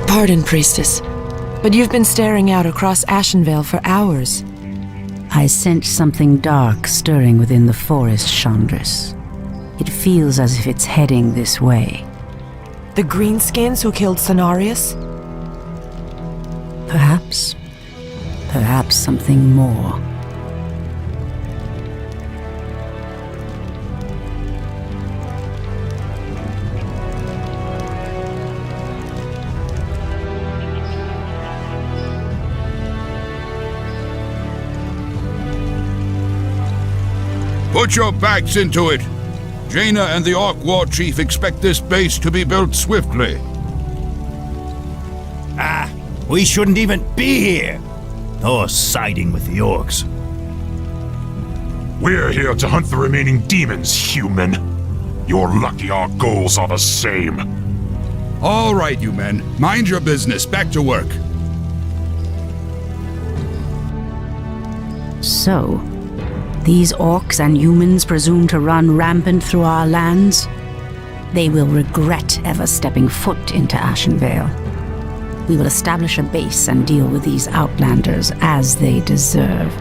Pardon, Priestess, but you've been staring out across Ashenvale for hours. I sense something dark stirring within the forest, Chandris. It feels as if it's heading this way. The greenskins who killed Cenarius? Perhaps. Perhaps something more. Put your backs into it. Jaina and the Orc War Chief expect this base to be built swiftly. We shouldn't even be here, or siding with the orcs. We're here to hunt the remaining demons, human. You're lucky our goals are the same. All right, you men. Mind your business. Back to work. So, these orcs and humans presume to run rampant through our lands? They will regret ever stepping foot into Ashenvale. We will establish a base and deal with these outlanders as they deserve.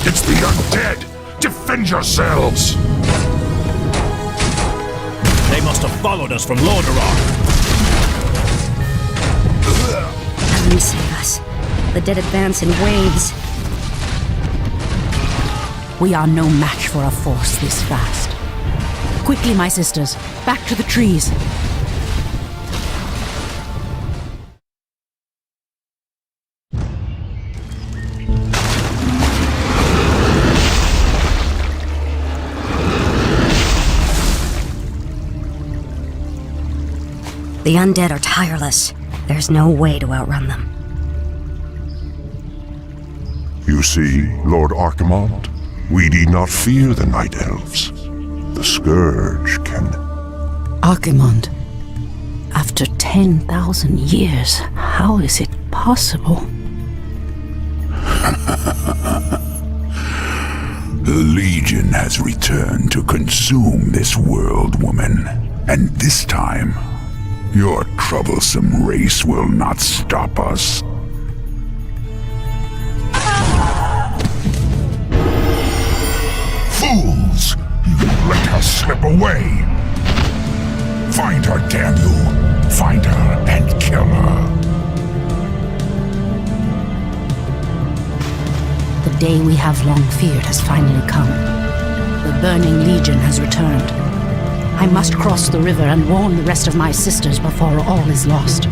It's the undead! Defend yourselves! They must have followed us from Lordaeron. Heaven save us. The dead advance in waves. We are no match for a force this fast. Quickly, my sisters, back to the trees. The undead are tireless. There's no way to outrun them. You see, Lord Archimond, we need not fear the Night Elves. The Scourge can... Archimond, after 10,000 years, how is it possible? The Legion has returned to consume this world, woman. And this time, your troublesome race will not stop us. Fools! You let her slip away! Find her, damn you! Find her and kill her! The day we have long feared has finally come. The Burning Legion has returned. I must cross the river and warn the rest of my sisters before all is lost.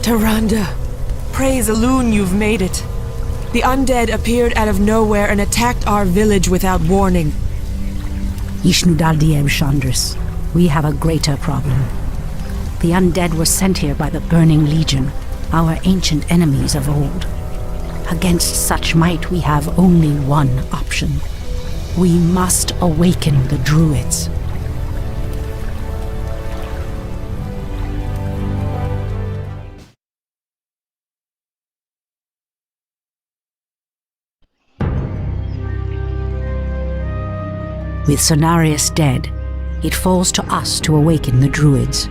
Tyrande, praise Elune you've made it. The undead appeared out of nowhere and attacked our village without warning. Ishnudaldieb Chandris, we have a greater problem. The undead were sent here by the Burning Legion, our ancient enemies of old. Against such might, we have only one option. We must awaken the Druids. With Cenarius dead, it falls to us to awaken the Druids.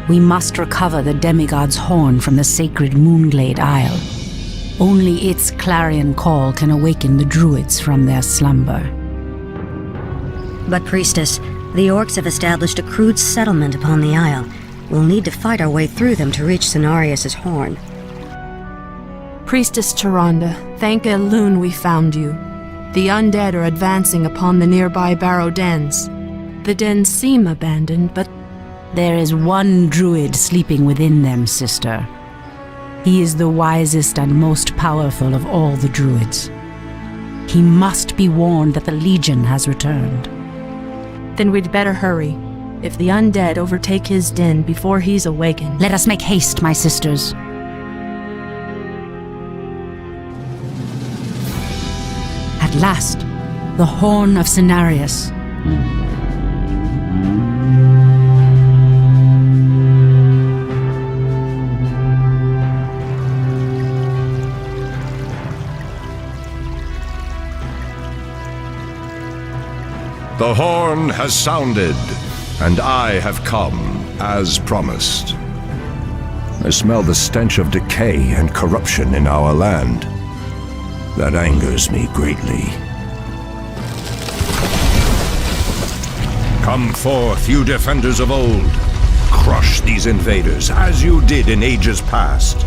We must recover the demigod's horn from the sacred Moonglade Isle. Only its clarion call can awaken the Druids from their slumber. But, Priestess, the orcs have established a crude settlement upon the Isle. We'll need to fight our way through them to reach Cenarius' horn. Priestess Tyrande, thank Elune we found you. The undead are advancing upon the nearby barrow dens. The dens seem abandoned, but there is one Druid sleeping within them, sister. He is the wisest and most powerful of all the Druids. He must be warned that the Legion has returned. Then we'd better hurry. If the undead overtake his den before he's awakened... Let us make haste, my sisters. At last, the Horn of Cenarius. The horn has sounded, and I have come, as promised. I smell the stench of decay and corruption in our land. That angers me greatly. Come forth, you defenders of old. Crush these invaders, as you did in ages past.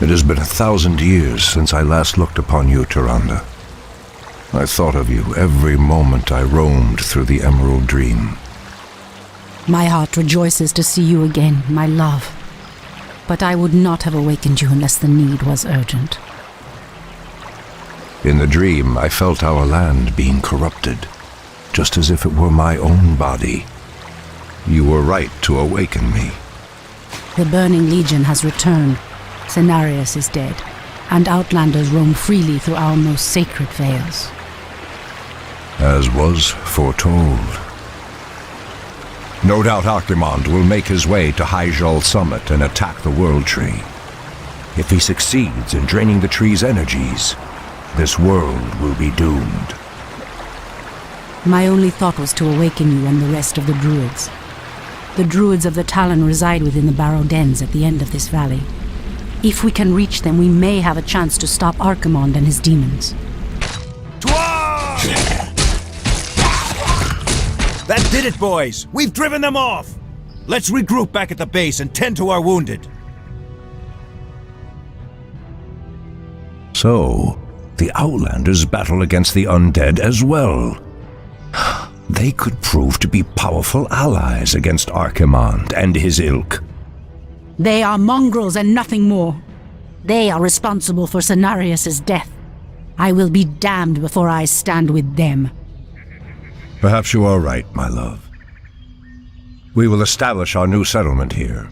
It has been 1,000 years since I last looked upon you, Tyrande. I thought of you every moment I roamed through the Emerald Dream. My heart rejoices to see you again, my love. But I would not have awakened you unless the need was urgent. In the dream, I felt our land being corrupted, just as if it were my own body. You were right to awaken me. The Burning Legion has returned. Cenarius is dead, and Outlanders roam freely through our most sacred vales. As was foretold. No doubt Archimond will make his way to Hyjal Summit and attack the World Tree. If he succeeds in draining the tree's energies, this world will be doomed. My only thought was to awaken you and the rest of the Druids. The Druids of the Talon reside within the Barrow Dens at the end of this valley. If we can reach them, we may have a chance to stop Archimond and his demons. That did it, boys! We've driven them off! Let's regroup back at the base and tend to our wounded. So, the Outlanders battle against the undead as well. They could prove to be powerful allies against Archimond and his ilk. They are mongrels and nothing more. They are responsible for Cenarius' death. I will be damned before I stand with them. Perhaps you are right, my love. We will establish our new settlement here.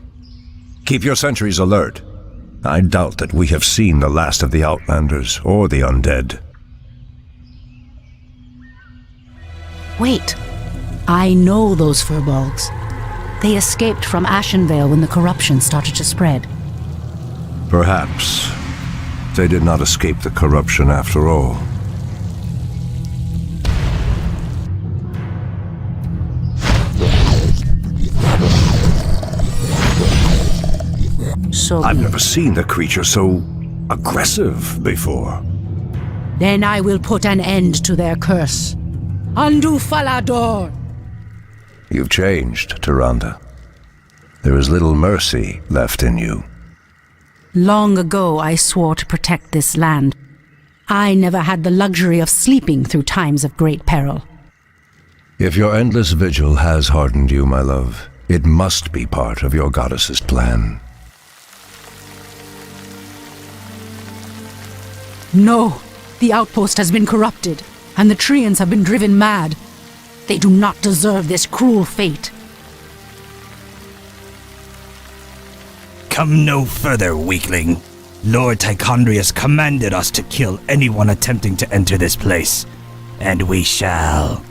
Keep your sentries alert. I doubt that we have seen the last of the Outlanders or the undead. Wait. I know those furbolgs. They escaped from Ashenvale when the corruption started to spread. Perhaps they did not escape the corruption after all. So I've never seen the creature so aggressive before. then I will put an end to their curse. Undo Falador! You've changed, Tyrande. There is little mercy left in you. Long ago I swore to protect this land. I never had the luxury of sleeping through times of great peril. If your endless vigil has hardened you, my love, it must be part of your goddess's plan. No, the outpost has been corrupted, and the Treants have been driven mad. They do not deserve this cruel fate. Come no further, weakling. Lord Tichondrius commanded us to kill anyone attempting to enter this place, and we shall.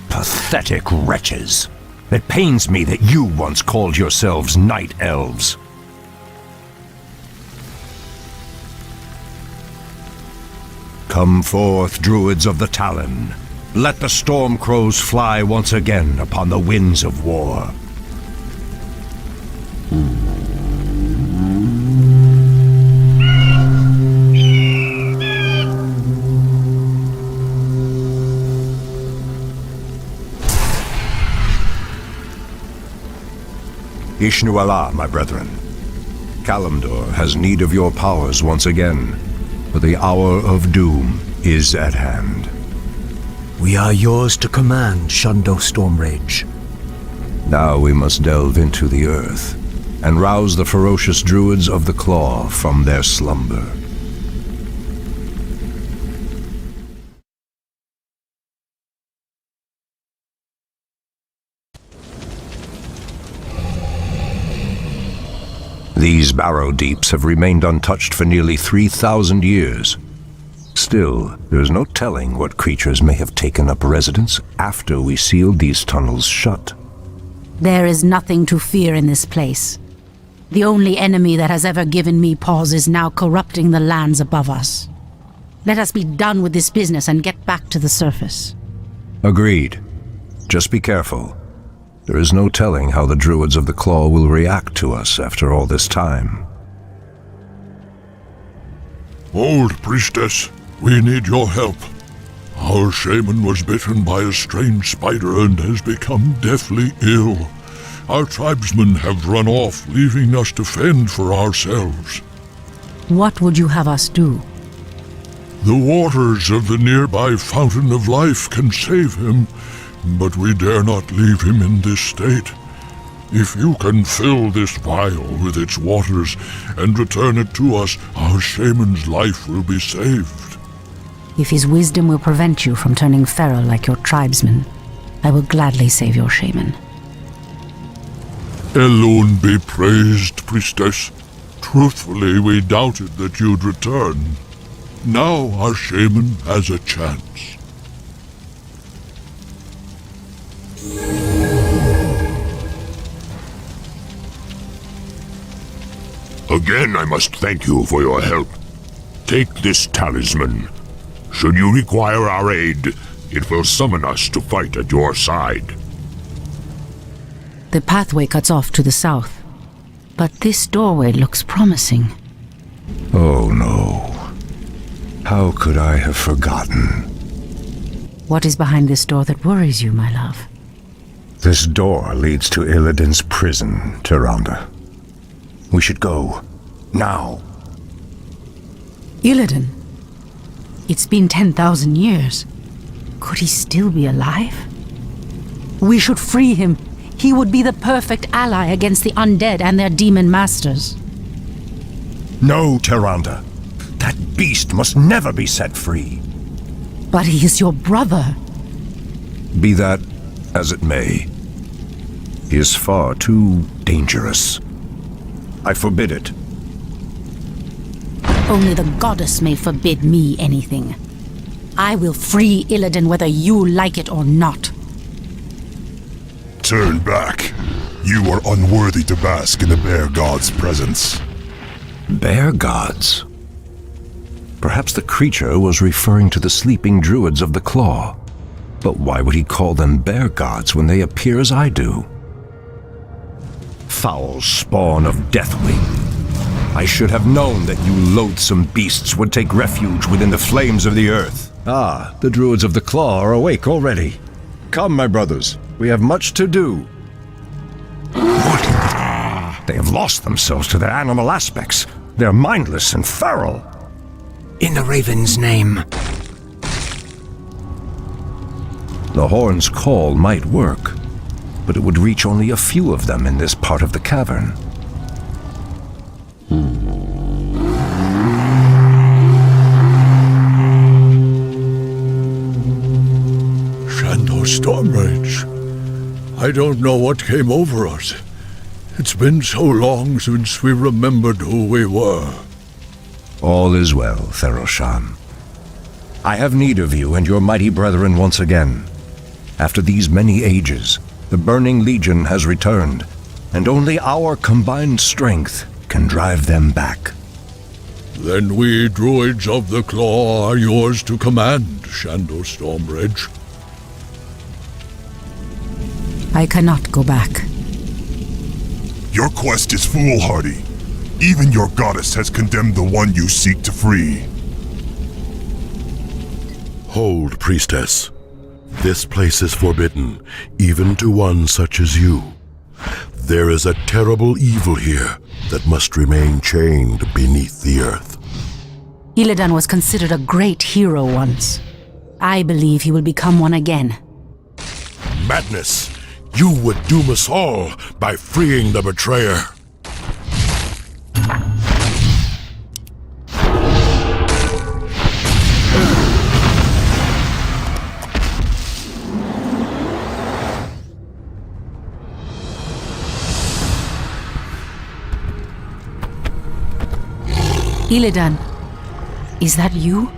Pathetic wretches. It pains me that you once called yourselves night elves. Come forth, druids of the Talon. Let the storm crows fly once again upon the winds of war. Ishnu Allah, my brethren. Kalimdor has need of your powers once again, for the hour of doom is at hand. We are yours to command, Shundo Stormrage. Now we must delve into the earth and rouse the ferocious druids of the Claw from their slumber. These barrow deeps have remained untouched for nearly 3,000 years. Still, there is no telling what creatures may have taken up residence after we sealed these tunnels shut. There is nothing to fear in this place. The only enemy that has ever given me pause is now corrupting the lands above us. Let us be done with this business and get back to the surface. Agreed. Just be careful. There is no telling how the druids of the Claw will react to us after all this time. Old priestess, we need your help. Our shaman was bitten by a strange spider and has become deathly ill. Our tribesmen have run off, leaving us to fend for ourselves. What would you have us do? The waters of the nearby Fountain of Life can save him, but we dare not leave him in this state. If you can fill this vial with its waters and return it to us, our shaman's life will be saved. If his wisdom will prevent you from turning feral like your tribesmen, I will gladly save your shaman. Elune be praised, priestess. Truthfully, we doubted that you'd return. Now our shaman has a chance. Again, I must thank you for your help. Take this talisman. Should you require our aid, it will summon us to fight at your side. The pathway cuts off to the south, but this doorway looks promising. Oh no. How could I have forgotten? What is behind this door that worries you, my love? This door leads to Illidan's prison, Tyrande. We should go. Now. Illidan? It's been 10,000 years. Could he still be alive? We should free him. He would be the perfect ally against the undead and their demon masters. No, Tyrande. That beast must never be set free. But he is your brother. Be that as it may. He is far too dangerous. I forbid it. Only the goddess may forbid me anything. I will free Illidan whether you like it or not. Turn back. You are unworthy to bask in the bear god's presence. Bear gods? Perhaps the creature was referring to the sleeping druids of the Claw. But why would he call them bear gods when they appear as I do? Foul spawn of Deathwing. I should have known that you loathsome beasts would take refuge within the flames of the earth. Ah, the druids of the Claw are awake already. Come, my brothers, we have much to do. What? They have lost themselves to their animal aspects. They're mindless and feral. In the Raven's name. The horn's call might work, but it would reach only a few of them in this part of the cavern. Shundo Stormrage. I don't know what came over us. It's been so long since we remembered who we were. All is well, Theroshan. I have need of you and your mighty brethren once again. After these many ages, the Burning Legion has returned, and only our combined strength can drive them back. Then we druids of the Claw are yours to command, Shundo Stormrage. I cannot go back. Your quest is foolhardy. Even your goddess has condemned the one you seek to free. Hold, priestess. This place is forbidden, even to one such as you. There is a terrible evil here that must remain chained beneath the earth. Illidan was considered a great hero once. I believe he will become one again. Madness! You would doom us all by freeing the betrayer. Illidan, is that you?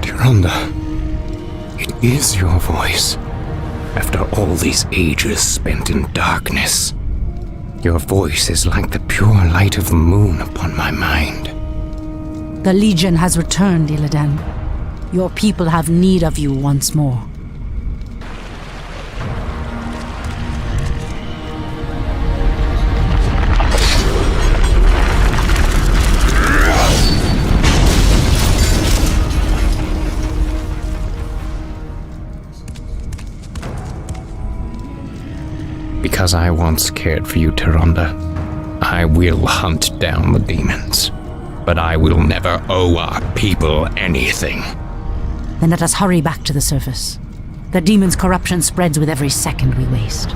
Tyrande, it is your voice. After all these ages spent in darkness, your voice is like the pure light of the moon upon my mind. The Legion has returned, Illidan. Your people have need of you once more. Because I once cared for you, Tyrande, I will hunt down the demons. But I will never owe our people anything. Then let us hurry back to the surface. The demon's corruption spreads with every second we waste.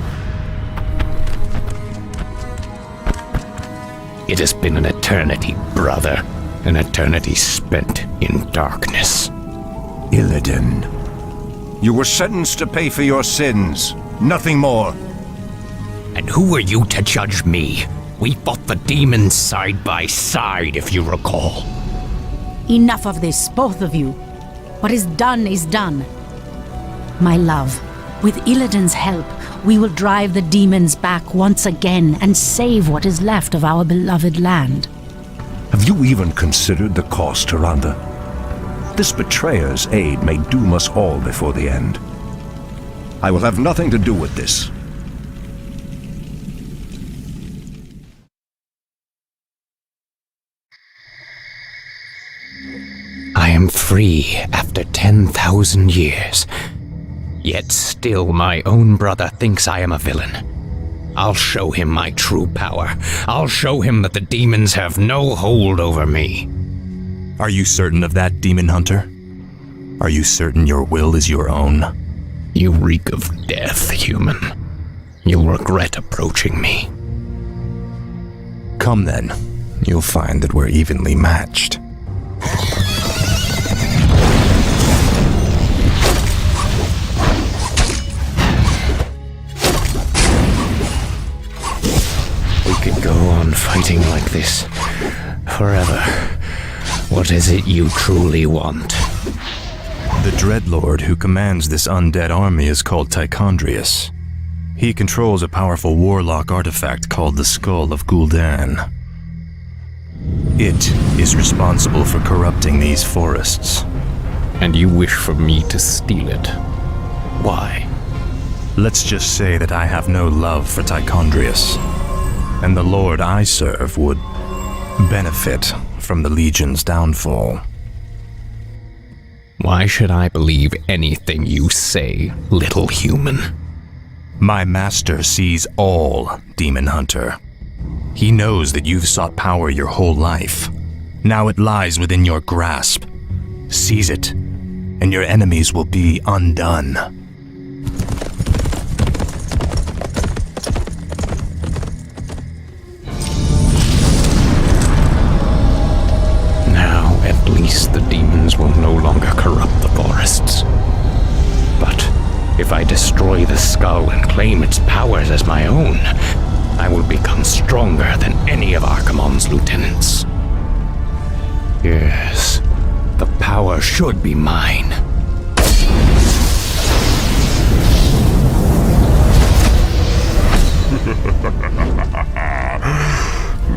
It has been an eternity, brother. An eternity spent in darkness. Illidan, you were sentenced to pay for your sins. Nothing more. And who are you to judge me? We fought the demons side by side, if you recall. Enough of this, both of you. What is done. My love, with Illidan's help, we will drive the demons back once again and save what is left of our beloved land. Have you even considered the cost, Tyrande? This betrayer's aid may doom us all before the end. I will have nothing to do with this. I am free after 10,000 years. Yet still my own brother thinks I am a villain. I'll show him my true power. I'll show him that the demons have no hold over me. Are you certain of that, Demon Hunter? Are you certain your will is your own? You reek of death, human. You'll regret approaching me. Come then. You'll find that we're evenly matched. We could go on fighting like this forever. What is it you truly want? The Dreadlord who commands this undead army is called Tichondrius. He controls a powerful warlock artifact called the Skull of Gul'dan. It is responsible for corrupting these forests. And you wish for me to steal it? Why? Let's just say that I have no love for Tichondrius, and the Lord I serve would benefit from the Legion's downfall. Why should I believe anything you say, little human? My master sees all, Demon Hunter. He knows that you've sought power your whole life. Now it lies within your grasp. Seize it, and your enemies will be undone. Now, at least the demons will no longer corrupt the forests. But if I destroy the skull and claim its powers as my own, I will become stronger than any of Archimonde's lieutenants. Yes, the power should be mine.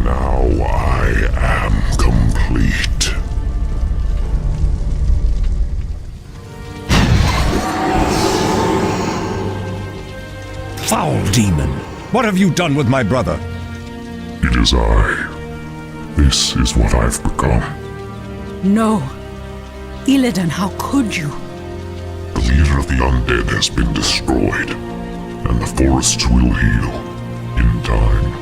Now I am complete. Foul demon! What have you done with my brother? It is I. This is what I've become. No. Illidan, how could you? The leader of the undead has been destroyed. and the forests will heal in time.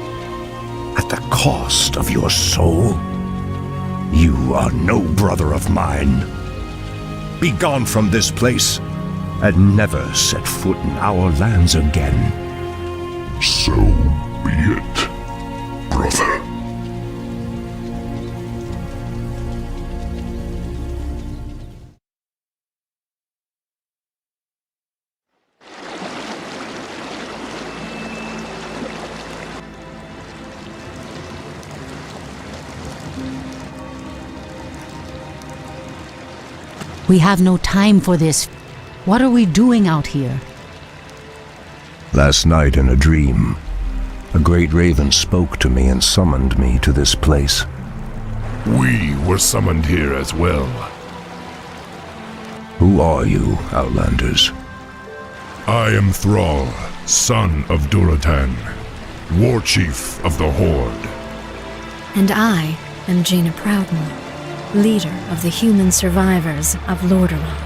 At the cost of your soul? You are no brother of mine. Be gone from this place, and never set foot in our lands again. So be it, brother. We have no time for this. What are we doing out here? Last night in a dream, a great raven spoke to me and summoned me to this place. We were summoned here as well. Who are you, Outlanders? I am Thrall, son of Duratan, war chief of the Horde. And I am Jaina Proudmoore, leader of the human survivors of Lordaeron.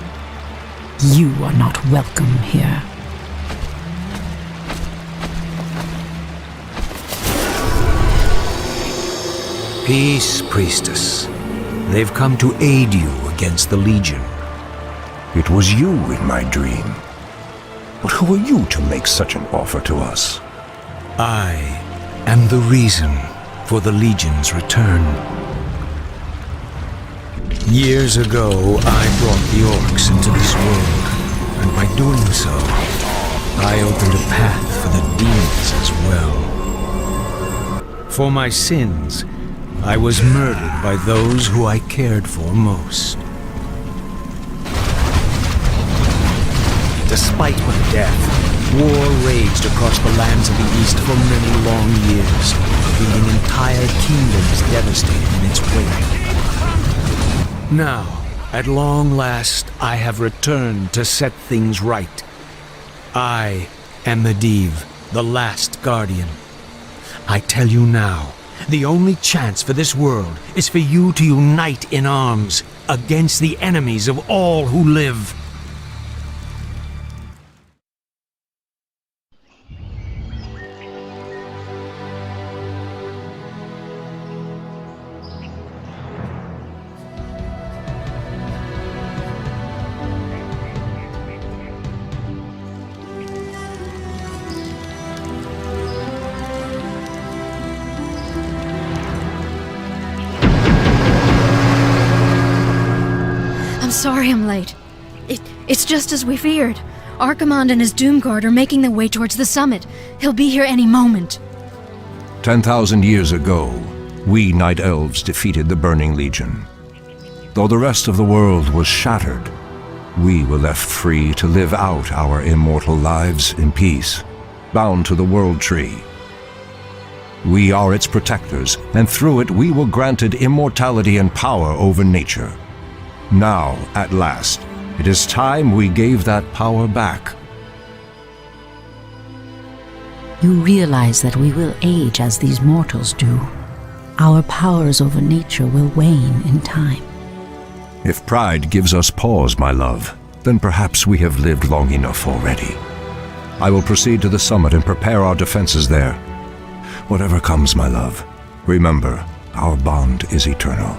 You are not welcome here. Peace, priestess. They've come to aid you against the Legion. It was you in my dream. But who are you to make such an offer to us? I am the reason for the Legion's return. Years ago, I brought the orcs into this world, and by doing so, I opened a path for the demons as well. For my sins, I was murdered by those who I cared for most. Despite my death, war raged across the lands of the East for many long years, leaving entire kingdoms devastated in its wake. Now, at long last, I have returned to set things right. I am Medivh, the last guardian. I tell you now, the only chance for this world is for you to unite in arms against the enemies of all who live. I'm sorry I'm late. It's just as we feared. Archimonde and his Doomguard are making their way towards the summit. He'll be here any moment. 10,000 years ago, we Night Elves defeated the Burning Legion. Though the rest of the world was shattered, we were left free to live out our immortal lives in peace, bound to the World Tree. We are its protectors, and through it we were granted immortality and power over nature. Now, at last, it is time we gave that power back. You realize that we will age as these mortals do. Our powers over nature will wane in time. If pride gives us pause, my love, then perhaps we have lived long enough already. I will proceed to the summit and prepare our defenses there. Whatever comes, my love, remember, our bond is eternal.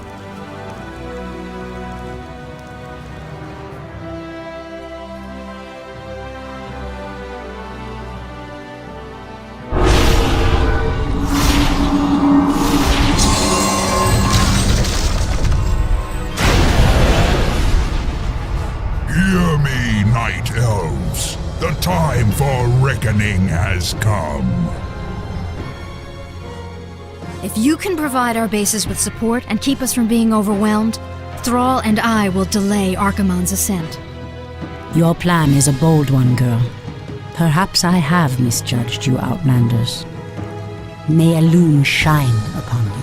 Hear me, Night Elves. The time for reckoning has come. If you can provide our bases with support and keep us from being overwhelmed, Thrall and I will delay Archimonde's ascent. Your plan is a bold one, girl. Perhaps I have misjudged you, Outlanders. May Elune shine upon you.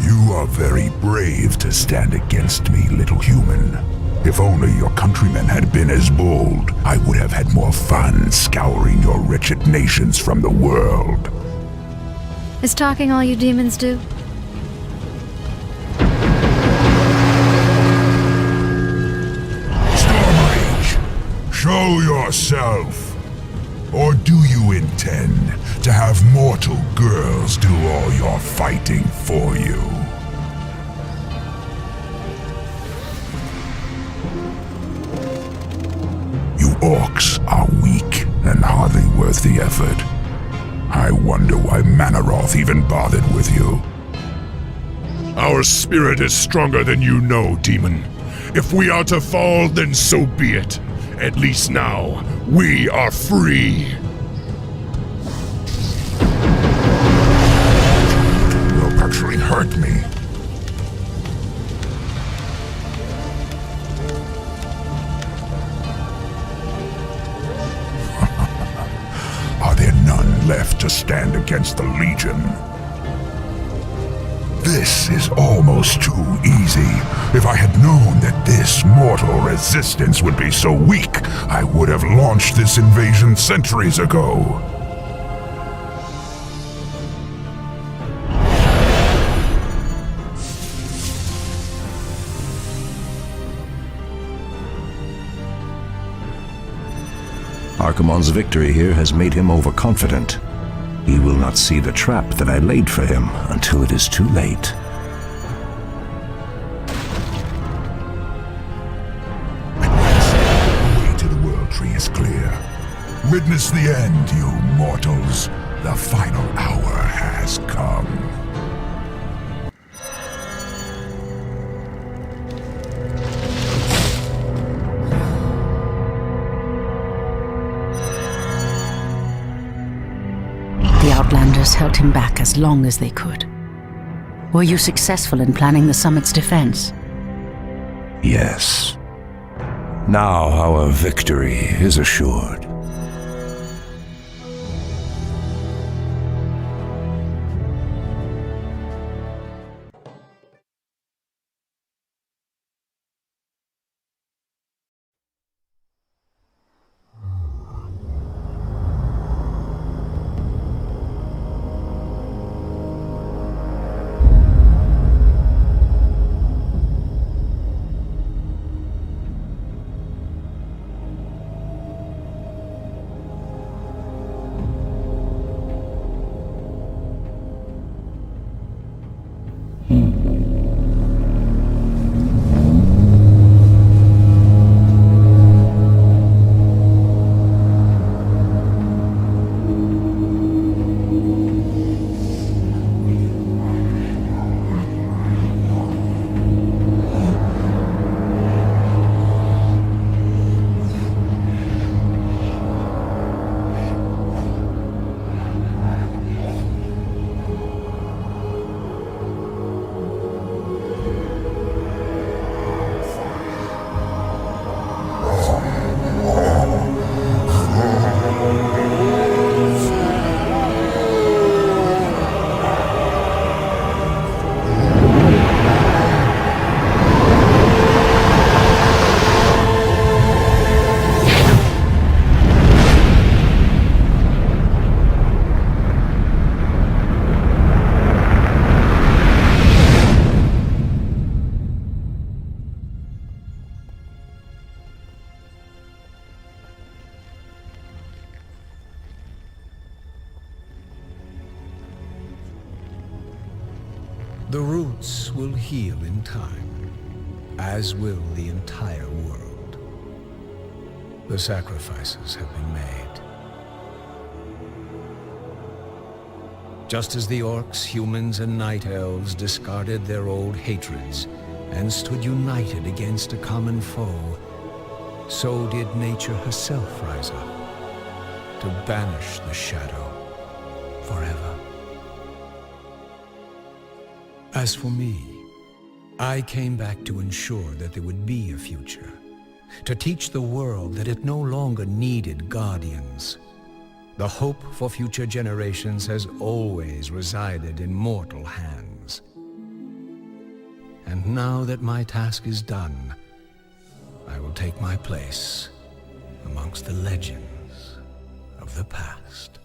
You are very brave to stand against me, little human. If only your countrymen had been as bold, I would have had more fun scouring your wretched nations from the world. Is talking all you demons do? Stand yourself? Or do you intend to have mortal girls do all your fighting for you? You orcs are weak and hardly worth the effort. I wonder why Manaroth even bothered with you. Our spirit is stronger than you know, demon. If we are to fall, then so be it. At least now, we are free. You'll actually hurt me. Are there none left to stand against the Legion? This is almost too easy. If I had known that this mortal resistance would be so weak, I would have launched this invasion centuries ago. Archimonde's victory here has made him overconfident. He will not see the trap that I laid for him until it is too late. The way to the World Tree is clear. Witness the end, you mortals. The final hour has come. The Outlanders held him back as long as they could. Were you successful in planning the summit's defense? Yes. Now our victory is assured. The roots will heal in time, as will the entire world. The sacrifices have been made. Just as the orcs, humans, and night elves discarded their old hatreds and stood united against a common foe, so did nature herself rise up to banish the shadow forever. As for me, I came back to ensure that there would be a future, to teach the world that it no longer needed guardians. The hope for future generations has always resided in mortal hands. And now that my task is done, I will take my place amongst the legends of the past.